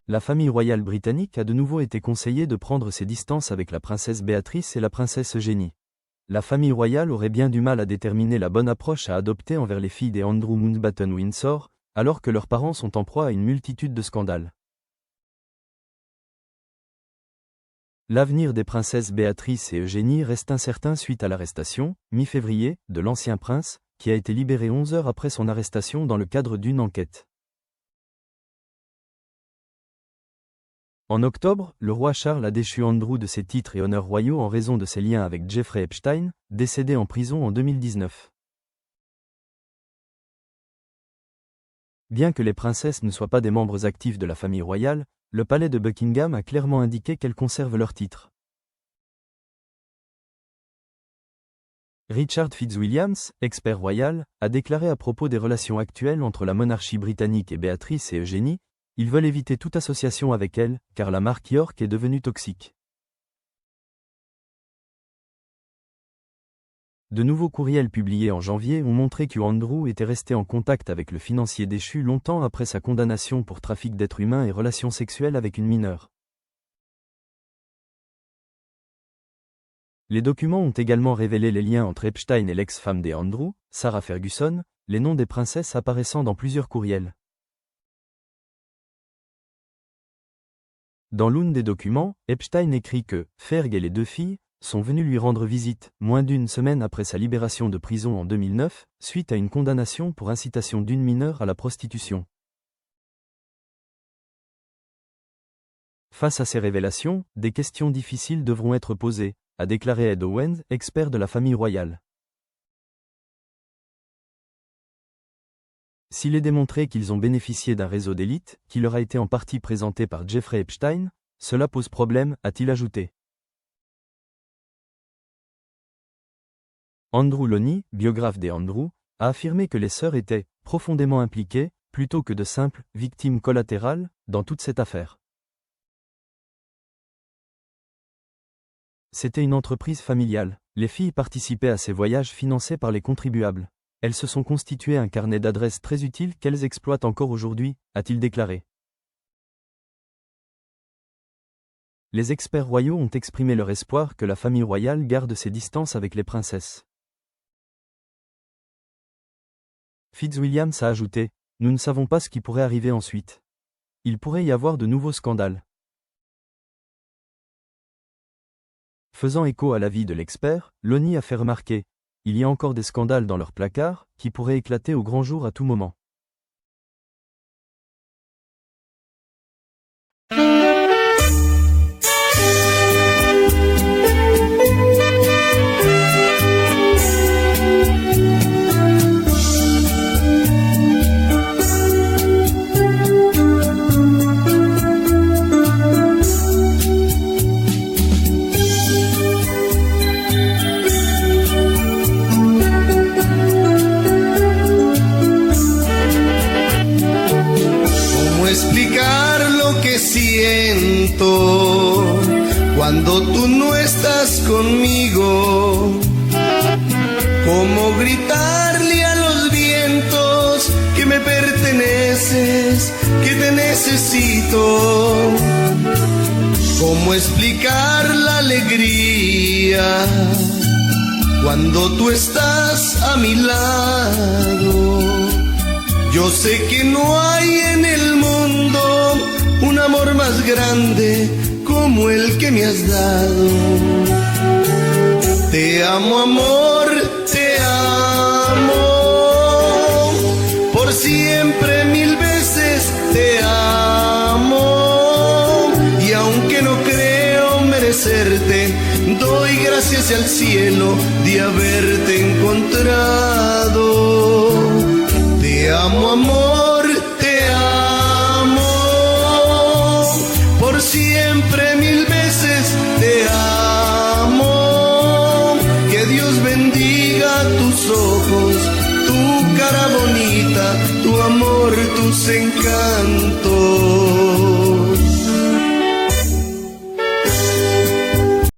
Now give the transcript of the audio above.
La famille royale britannique a de nouveau été conseillée de prendre ses distances avec la princesse Béatrice et la princesse Eugénie. La famille royale aurait bien du mal à déterminer la bonne approche à adopter envers les filles des Andrew Mountbatten-Windsor, alors que leurs parents sont en proie à une multitude de scandales. L'avenir des princesses Béatrice et Eugénie reste incertain suite à l'arrestation, mi-février, de l'ancien prince, qui a été libéré 11 heures après son arrestation dans le cadre d'une enquête. En octobre, le roi Charles a déchu Andrew de ses titres et honneurs royaux en raison de ses liens avec Jeffrey Epstein, décédé en prison en 2019. Bien que les princesses ne soient pas des membres actifs de la famille royale, le palais de Buckingham a clairement indiqué qu'elles conservent leurs titres. Richard Fitzwilliams, expert royal, a déclaré à propos des relations actuelles entre la monarchie britannique et Béatrice et Eugénie: ils veulent éviter toute association avec elle, car la marque York est devenue toxique. De nouveaux courriels publiés en janvier ont montré qu'Andrew était resté en contact avec le financier déchu longtemps après sa condamnation pour trafic d'êtres humains et relations sexuelles avec une mineure. Les documents ont également révélé les liens entre Epstein et l'ex-femme des Andrew, Sarah Ferguson, les noms des princesses apparaissant dans plusieurs courriels. Dans l'un des documents, Epstein écrit que Ferg et les deux filles sont venus lui rendre visite, moins d'une semaine après sa libération de prison en 2009, suite à une condamnation pour incitation d'une mineure à la prostitution. Face à ces révélations, des questions difficiles devront être posées, a déclaré Ed Owens, expert de la famille royale. S'il est démontré qu'ils ont bénéficié d'un réseau d'élite, qui leur a été en partie présenté par Jeffrey Epstein, cela pose problème, a-t-il ajouté. Andrew Loney, biographe des Andrew, a affirmé que les sœurs étaient profondément impliquées, plutôt que de simples victimes collatérales, dans toute cette affaire. C'était une entreprise familiale. Les filles participaient à ces voyages financés par les contribuables. Elles se sont constituées un carnet d'adresses très utile qu'elles exploitent encore aujourd'hui, a-t-il déclaré. Les experts royaux ont exprimé leur espoir que la famille royale garde ses distances avec les princesses. Fitzwilliams a ajouté: nous ne savons pas ce qui pourrait arriver ensuite. Il pourrait y avoir de nouveaux scandales. Faisant écho à l'avis de l'expert, Loney a fait remarquer: il y a encore des scandales dans leur placard, qui pourraient éclater au grand jour à tout moment. Cuando tú no estás conmigo, ¿cómo gritarle a los vientos que me perteneces, que te necesito? ¿Cómo explicar la alegría cuando tú estás a mi lado? Yo sé que no hay en el mundo un amor más grande como el que me has dado. Te amo, amor, te amo, por siempre 1000 veces te amo. Y aunque no creo merecerte, doy gracias al cielo de haberte encontrado. Te amo, amor, te amo, por siempre 1000 veces te amo. Que Dios bendiga tus ojos, tu cara bonita, tu amor, tus encantos.